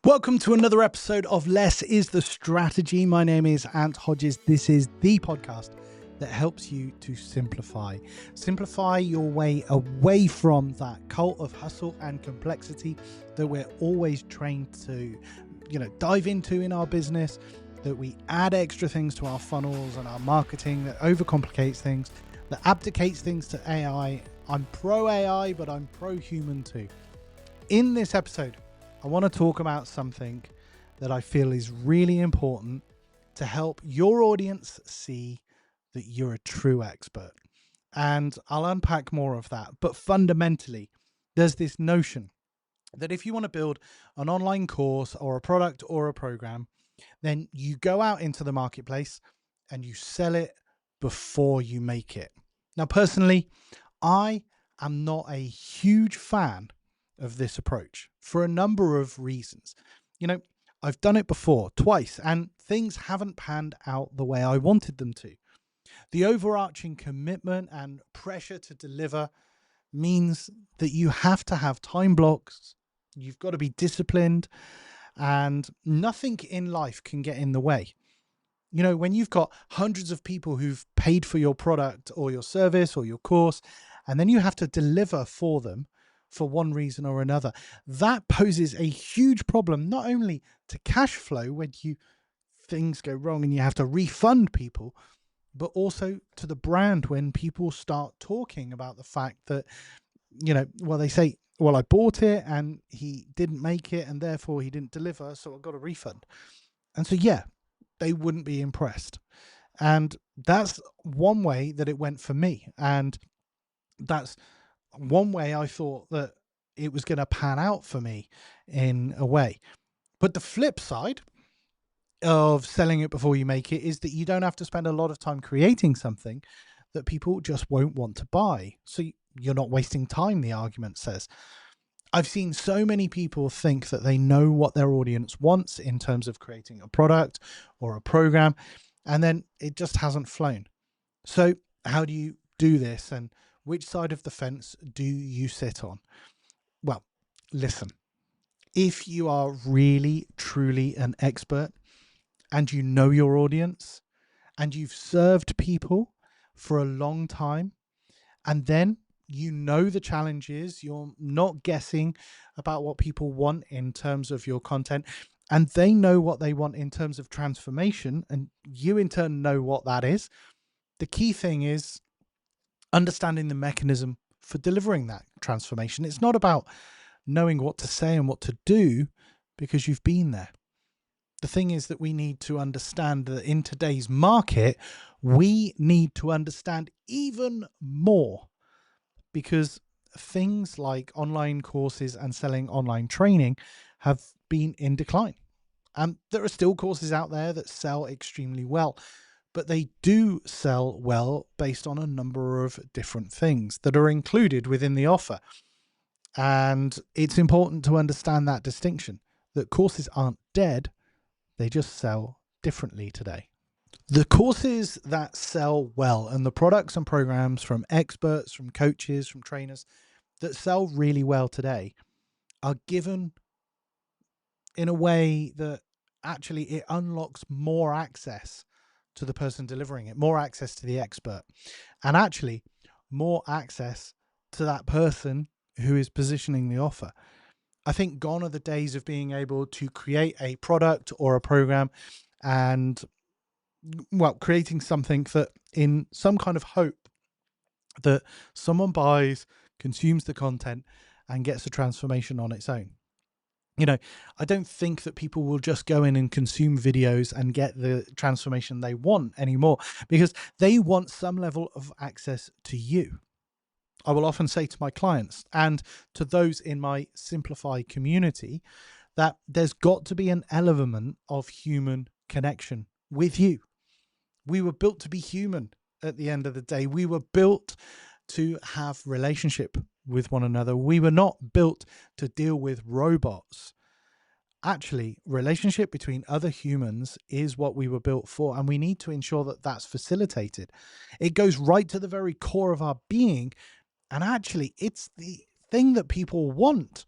Welcome to another episode of Less is the Strategy. My name is Ant Hodges. This is the podcast that helps you to simplify your way away from that cult of hustle and complexity that we're always trained to, dive into in our business, that we add extra things to our funnels and our marketing, that overcomplicates things, that abdicates things to AI. I'm pro AI, but I'm pro human too. In this episode, I want to talk about something that I feel is really important to help your audience see that you're a true expert. And I'll unpack more of that. But fundamentally, there's this notion that if you want to build an online course or a product or a program, then you go out into the marketplace and you sell it before you make it. Now, personally, I am not a huge fan of this approach for a number of reasons. I've done it before twice and things haven't panned out the way I wanted them to. The overarching commitment and pressure to deliver means that you have to have time blocks. You've got to be disciplined, and nothing in life can get in the way. When you've got hundreds of people who've paid for your product or your service or your course, and then you have to deliver for them for one reason or another, that poses a huge problem, not only to cash flow when things go wrong and you have to refund people, but also to the brand when people start talking about the fact that, they say, well, I bought it and he didn't make it and therefore he didn't deliver, so I got a refund. And so, they wouldn't be impressed. And that's one way that it went for me. And that's one way I thought that it was going to pan out for me in a way. But the flip side of selling it before you make it is that you don't have to spend a lot of time creating something that people just won't want to buy. So you're not wasting time, the argument says. I've seen so many people think that they know what their audience wants in terms of creating a product or a program, and then it just hasn't flown. So how do you do this, and which side of the fence do you sit on? Well, listen, if you are really, truly an expert and you know your audience and you've served people for a long time, and then you know the challenges, you're not guessing about what people want in terms of your content, and they know what they want in terms of transformation, and you in turn know what that is. The key thing is understanding the mechanism for delivering that transformation. It's not about knowing what to say and what to do because you've been there. The thing is that we need to understand that in today's market, we need to understand even more, because things like online courses and selling online training have been in decline. And there are still courses out there that sell extremely well, but they do sell well based on a number of different things that are included within the offer. And it's important to understand that distinction, that courses aren't dead, they just sell differently today. The courses that sell well and the products and programs from experts, from coaches, from trainers that sell really well today are given in a way that actually it unlocks more access to the person delivering it, more access to the expert, and actually more access to that person who is positioning the offer. I think gone are the days of being able to create a product or a program and, creating something that in some kind of hope that someone buys, consumes the content, and gets a transformation on its own. I don't think that people will just go in and consume videos and get the transformation they want anymore, because they want some level of access to you. I will often say to my clients and to those in my Simplify community that there's got to be an element of human connection with you. We were built to be human at the end of the day. We were built to have relationship with one another. We were not built to deal with robots. Actually, relationship between other humans is what we were built for, and we need to ensure that that's facilitated. It goes right to the very core of our being, and actually it's the thing that people want.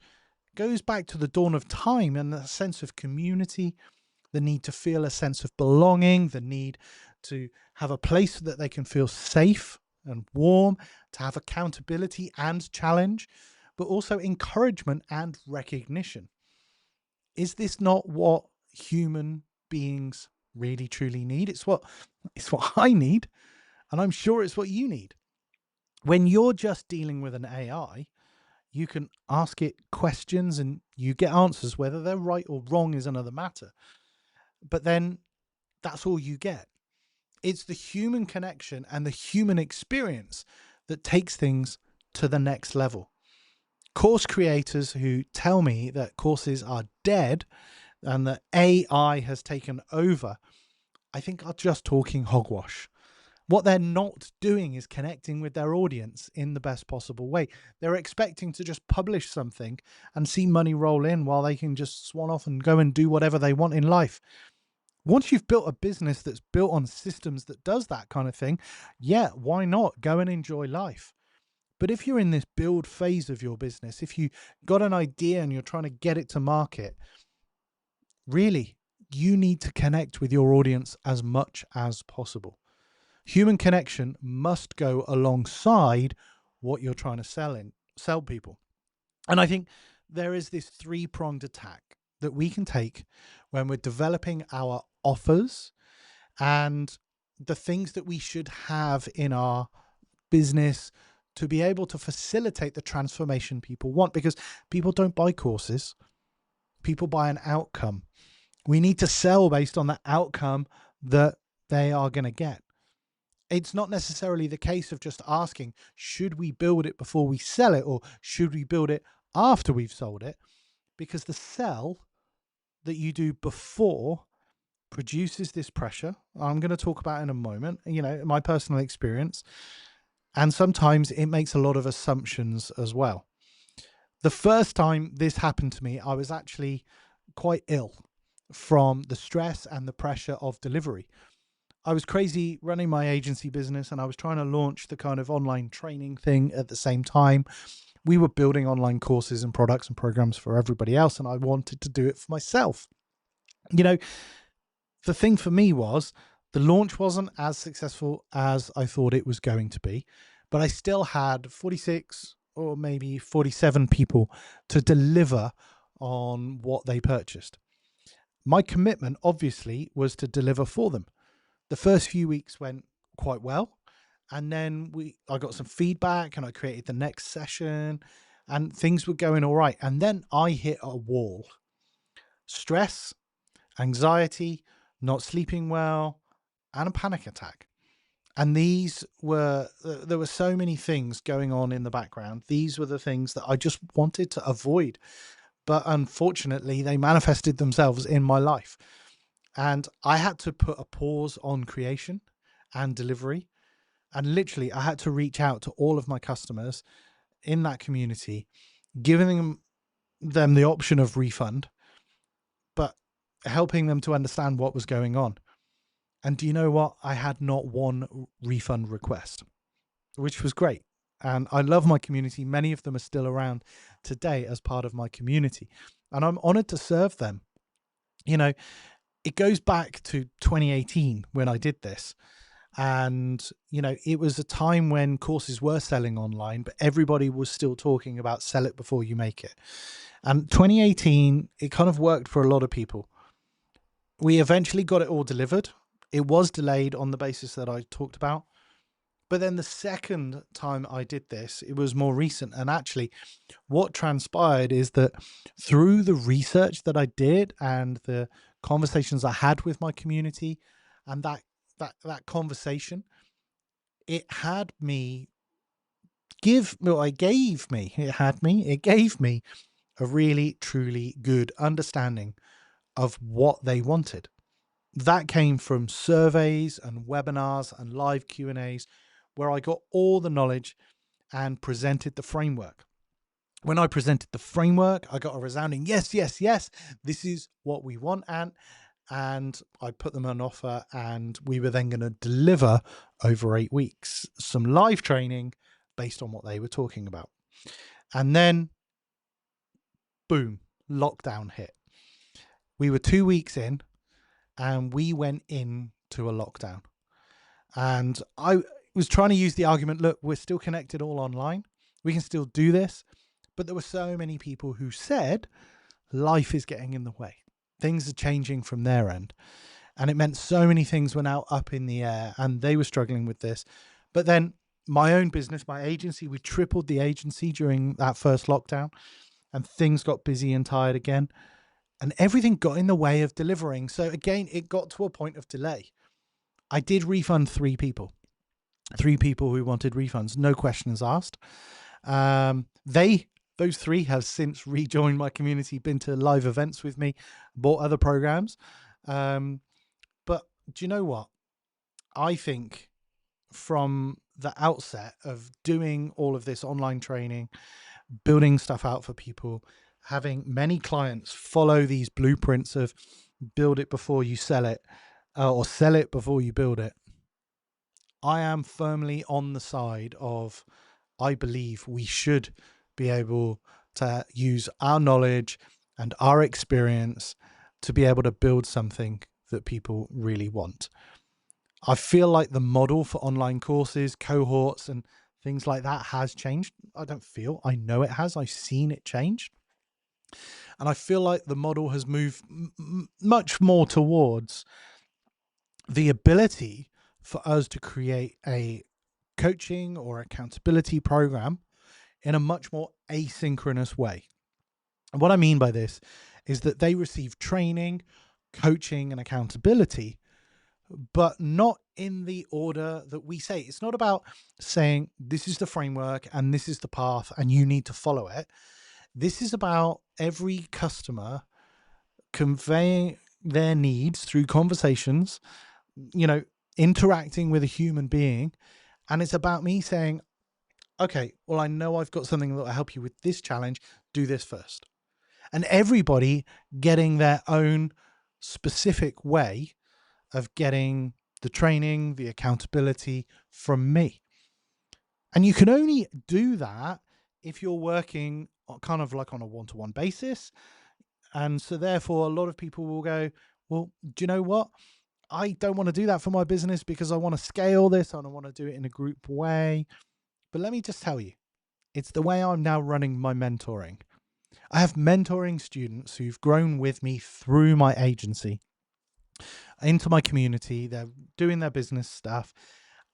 goes back to the dawn of time and the sense of community, the need to feel a sense of belonging, the need to have a place that they can feel safe and warm, to have accountability and challenge, but also encouragement and recognition. Is this not what human beings really truly need? It's what I need, and I'm sure it's what you need. When you're just dealing with an AI, you can ask it questions and you get answers. Whether they're right or wrong is another matter. But then that's all you get. It's the human connection and the human experience that takes things to the next level. Course creators who tell me that courses are dead and that AI has taken over, I think are just talking hogwash. What they're not doing is connecting with their audience in the best possible way. They're expecting to just publish something and see money roll in while they can just swan off and go and do whatever they want in life. Once you've built a business that's built on systems that does that kind of thing, yeah, why not go and enjoy life? But if you're in this build phase of your business, if you got an idea and you're trying to get it to market, really, you need to connect with your audience as much as possible. Human connection must go alongside what you're trying to sell people. And I think there is this three-pronged attack that we can take when we're developing our offers and the things that we should have in our business to be able to facilitate the transformation people want, because people don't buy courses, people buy an outcome. We need to sell based on the outcome that they are going to get. It's not necessarily the case of just asking, should we build it before we sell it, or should we build it after we've sold it? Because the sell that you do before produces this pressure. I'm going to talk about in a moment, my personal experience. And sometimes it makes a lot of assumptions as well. The first time this happened to me, I was actually quite ill from the stress and the pressure of delivery. I was crazy running my agency business and I was trying to launch the kind of online training thing at the same time. We were building online courses and products and programs for everybody else, and I wanted to do it for myself. The thing for me was the launch wasn't as successful as I thought it was going to be, but I still had 46 or maybe 47 people to deliver on what they purchased. My commitment, obviously, was to deliver for them. The first few weeks went quite well. And then I got some feedback and I created the next session and things were going all right. And then I hit a wall. Stress, anxiety, not sleeping well, and a panic attack. And there were so many things going on in the background. These were the things that I just wanted to avoid. But unfortunately, they manifested themselves in my life. And I had to put a pause on creation and delivery. And literally, I had to reach out to all of my customers in that community, giving them the option of refund, but helping them to understand what was going on. And do you know what? I had not one refund request, which was great. And I love my community. Many of them are still around today as part of my community. And I'm honored to serve them. It goes back to 2018 when I did this. And, it was a time when courses were selling online, but everybody was still talking about sell it before you make it. And 2018, it kind of worked for a lot of people. We eventually got it all delivered. It was delayed on the basis that I talked about. But then the second time I did this, it was more recent. And actually what transpired is that through the research that I did and the conversations I had with my community and that conversation, it gave me a really, truly good understanding of what they wanted. That came from surveys and webinars and live Q&As where I got all the knowledge and presented the framework. When I presented the framework, I got a resounding yes, yes, yes. This is what we want, and I put them an offer, and we were then going to deliver over 8 weeks some live training based on what they were talking about. And then boom, lockdown hit. We were 2 weeks in and we went into a lockdown. And I was trying to use the argument, look, we're still connected all online. We can still do this. But there were so many people who said life is getting in the way. Things are changing from their end. And it meant so many things were now up in the air and they were struggling with this. But then my own business, my agency, we tripled the agency during that first lockdown and things got busy and tired again. And everything got in the way of delivering. So again, it got to a point of delay. I did refund three people who wanted refunds, no questions asked. Those three have since rejoined my community, been to live events with me, bought other programs. But do you know what? I think from the outset of doing all of this online training, building stuff out for people, having many clients follow these blueprints of build it before you sell it, or sell it before you build it, I am firmly on the side of, I believe we should be able to use our knowledge and our experience to be able to build something that people really want. I feel like the model for online courses, cohorts, and things like that has changed. I know it has. I've seen it change. And I feel like the model has moved much more towards the ability for us to create a coaching or accountability program in a much more asynchronous way. And what I mean by this is that they receive training, coaching, and accountability, but not in the order that we say. It's not about saying this is the framework and this is the path and you need to follow it. This is about every customer conveying their needs through conversations, interacting with a human being. And it's about me saying, okay, well, I know I've got something that will help you with this challenge. Do this first. And everybody getting their own specific way of getting the training, the accountability from me. And you can only do that if you're working kind of like on a one-to-one basis. And so therefore, a lot of people will go, well, do you know what? I don't want to do that for my business because I want to scale this. I don't want to do it in a group way. But let me just tell you, it's the way I'm now running my mentoring. I have mentoring students who've grown with me through my agency into my community. They're doing their business stuff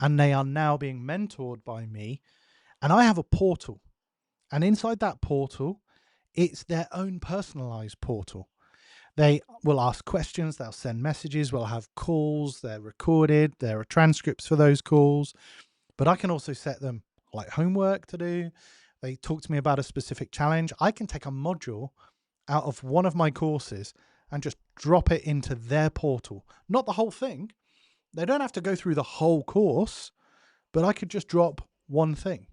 and they are now being mentored by me. And I have a portal. And inside that portal, it's their own personalized portal. They will ask questions, they'll send messages, we'll have calls, they're recorded, there are transcripts for those calls. But I can also set them like homework to do. They talk to me about a specific challenge. I can take a module out of one of my courses and just drop it into their portal. Not the whole thing. They don't have to go through the whole course, but I could just drop one thing.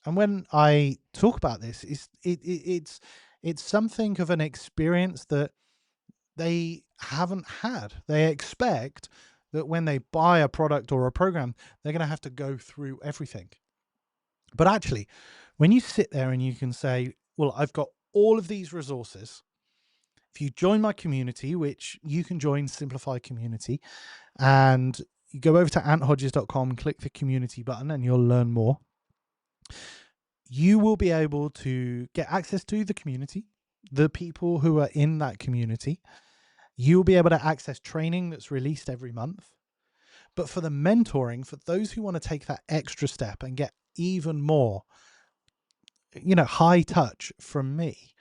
And when I talk about this, it's something of an experience that they haven't had. They expect that when they buy a product or a program, they're going to have to go through everything. But actually, when you sit there and you can say, well, I've got all of these resources. If you join my community, which you can join, Simplify Community, and you go over to anthodges.com, click the community button, and you'll learn more. You will be able to get access to the community, the people who are in that community. You'll be able to access training that's released every month. But for the mentoring, for those who want to take that extra step and get even more, high touch from me,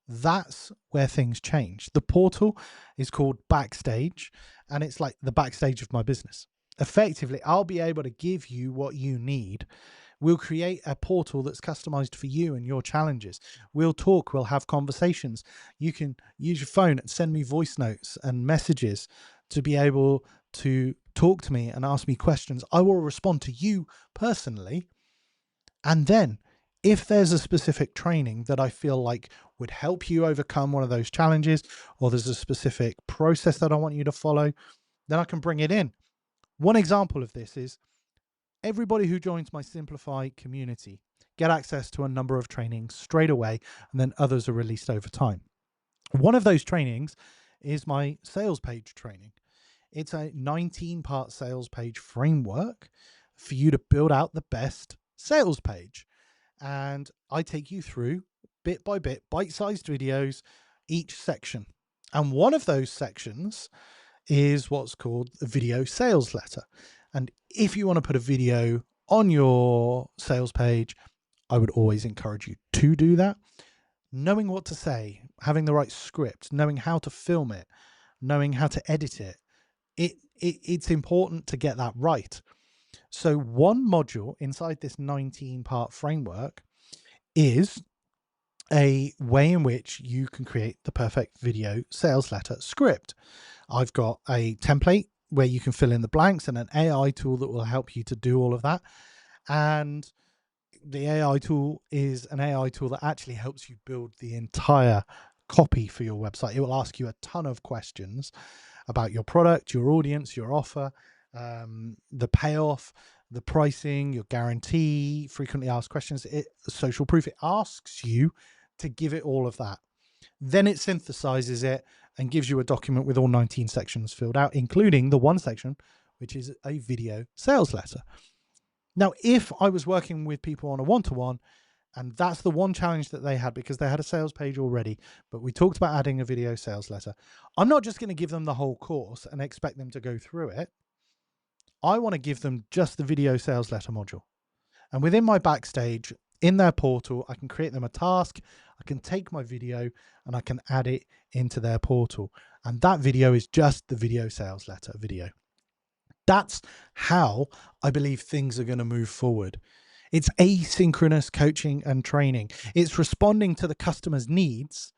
that's where things change. The portal is called Backstage, and it's like the backstage of my business. Effectively, I'll be able to give you what you need. We'll create a portal that's customized for you and your challenges. We'll talk, we'll have conversations. You can use your phone and send me voice notes and messages to be able to talk to me and ask me questions. I will respond to you personally. And then if there's a specific training that I feel like would help you overcome one of those challenges, or there's a specific process that I want you to follow, then I can bring it in. One example of this is everybody who joins my Simplify community get access to a number of trainings straight away, and then others are released over time. One of those trainings is my sales page training. It's a 19-part sales page framework for you to build out the best sales page. And I take you through bit by bit, bite-sized videos, each section. And one of those sections is what's called a video sales letter. And if you want to put a video on your sales page, I would always encourage you to do that. Knowing what to say, having the right script, knowing how to film it, knowing how to edit it, it's important to get that right. So one module inside this 19-part framework is a way in which you can create the perfect video sales letter script. I've got a template where you can fill in the blanks and an AI tool that will help you to do all of that. And the AI tool is an AI tool that actually helps you build the entire copy for your website. It will ask you a ton of questions about your product, your audience, your offer, the payoff, the pricing, your guarantee, frequently asked questions, social proof. It asks you to give it all of that. Then it synthesizes it and gives you a document with all 19 sections filled out, including the one section, which is a video sales letter. Now, if I was working with people on a one-to-one, and that's the one challenge that they had because they had a sales page already, but we talked about adding a video sales letter, I'm not just going to give them the whole course and expect them to go through it. I want to give them just the video sales letter module. And within my backstage, in their portal, I can create them a task. I can take my video and I can add it into their portal. And that video is just the video sales letter video. That's how I believe things are going to move forward. It's asynchronous coaching and training. It's responding to the customer's needs.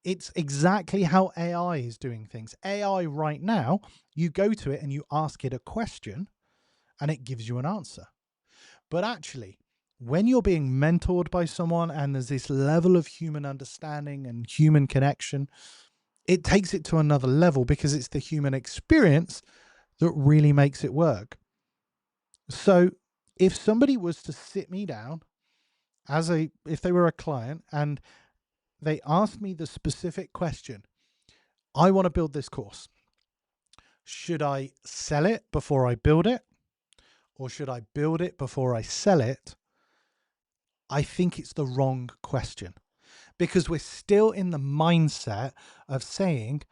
It's exactly how AI is doing things. AI right now, you go to it and you ask it a question and it gives you an answer. But actually, when you're being mentored by someone and there's this level of human understanding and human connection, it takes it to another level because it's the human experience that really makes it work. So if somebody was to sit me down if they were a client and they asked me the specific question, I want to build this course. Should I sell it before I build it? Or should I build it before I sell it? I think it's the wrong question because we're still in the mindset of saying,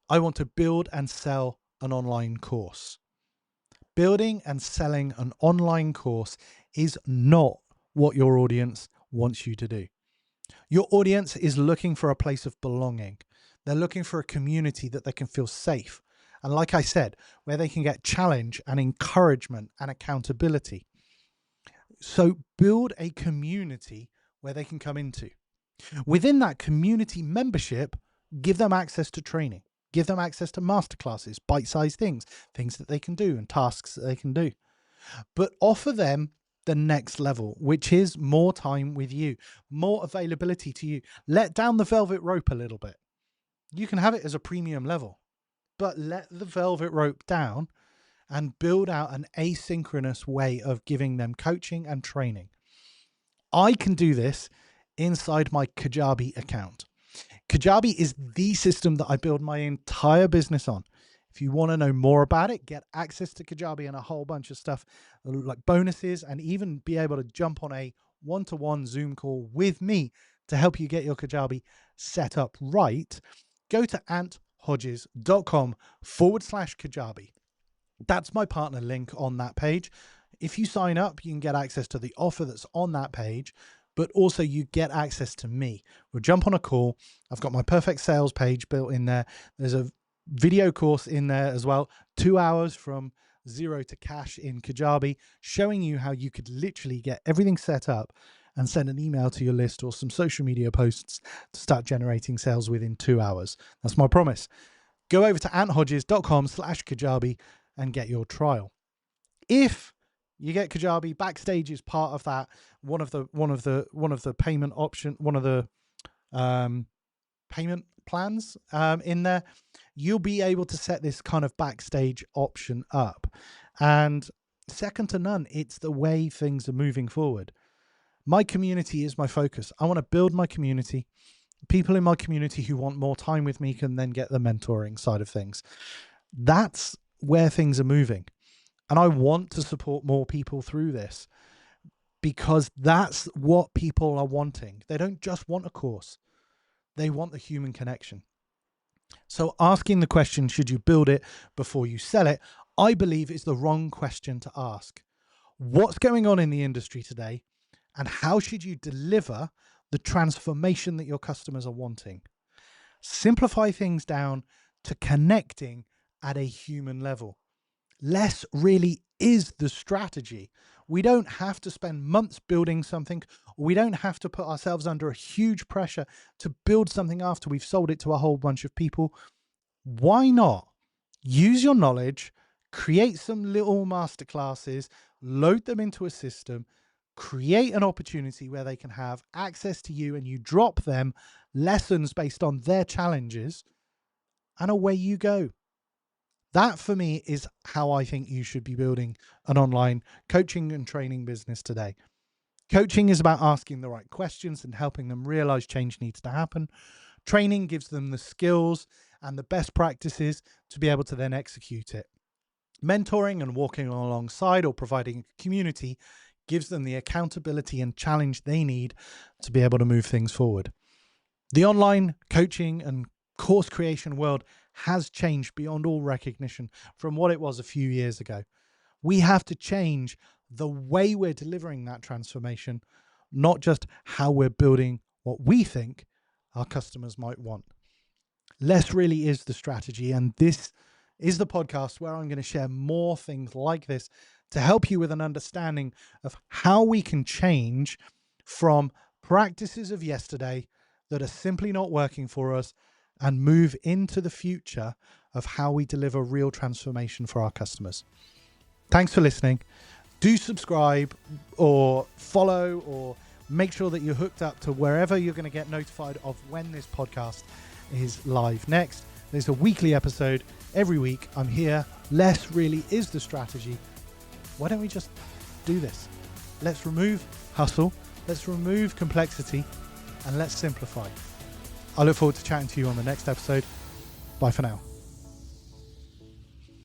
I want to build and sell an online course. Building and selling an online course is not what your audience wants you to do. Your audience is looking for a place of belonging. They're looking for a community that they can feel safe. And like I said, where they can get challenge and encouragement and accountability. So build a community where they can come into. Within that community membership, give them access to training. Give them access to masterclasses, bite-sized things that they can do and tasks that they can do. But offer them the next level, which is more time with you, more availability to you. Let down the velvet rope a little bit. You can have it as a premium level, but let the velvet rope down and build out an asynchronous way of giving them coaching and training. I can do this inside my Kajabi account. Kajabi is the system that I build my entire business on. If you want to know more about it, get access to Kajabi and a whole bunch of stuff like bonuses, and even be able to jump on a one-to-one Zoom call with me to help you get your Kajabi set up right. Go to anthodges.com/Kajabi. That's my partner link on that page. If you sign up, you can get access to the offer that's on that page, but also you get access to me. We'll jump on a call. I've got my perfect sales page built in there. There's a video course in there as well, 2 hours from zero to cash in Kajabi, showing you how you could literally get everything set up and send an email to your list or some social media posts to start generating sales within 2 hours. That's my promise. Go over to anthodges.com/Kajabi and get your trial. If you get Kajabi, Backstage is part of that. One of the payment option, one of the payment plans in there. You'll be able to set this kind of Backstage option up, and second to none, it's the way things are moving forward. My community is my focus. I want to build my community. People in my community who want more time with me can then get the mentoring side of things. That's where things are moving. And I want to support more people through this because that's what people are wanting. They don't just want a course. They want the human connection. So asking the question, should you build it before you sell it, I believe is the wrong question to ask. What's going on in the industry today, and how should you deliver the transformation that your customers are wanting? Simplify things down to connecting at a human level. Less really is the strategy. We don't have to spend months building something. We don't have to put ourselves under a huge pressure to build something after we've sold it to a whole bunch of people. Why not use your knowledge, create some little masterclasses, load them into a system, create an opportunity where they can have access to you, and you drop them lessons based on their challenges, and away you go. That for me is how I think you should be building an online coaching and training business today. Coaching is about asking the right questions and helping them realize change needs to happen. Training gives them the skills and the best practices to be able to then execute it. Mentoring and walking alongside or providing a community gives them the accountability and challenge they need to be able to move things forward. The online coaching and course creation world has changed beyond all recognition from what it was a few years ago. We have to change the way we're delivering that transformation, not just how we're building what we think our customers might want. Less really is the strategy, and this is the podcast where I'm going to share more things like this to help you with an understanding of how we can change from practices of yesterday that are simply not working for us and move into the future of how we deliver real transformation for our customers. Thanks for listening. Do subscribe or follow, or make sure that you're hooked up to wherever you're going to get notified of when this podcast is live next. There's a weekly episode every week. I'm here. Less really is the strategy. Why don't we just do this? Let's remove hustle. Let's remove complexity, and let's simplify. I look forward to chatting to you on the next episode. Bye for now.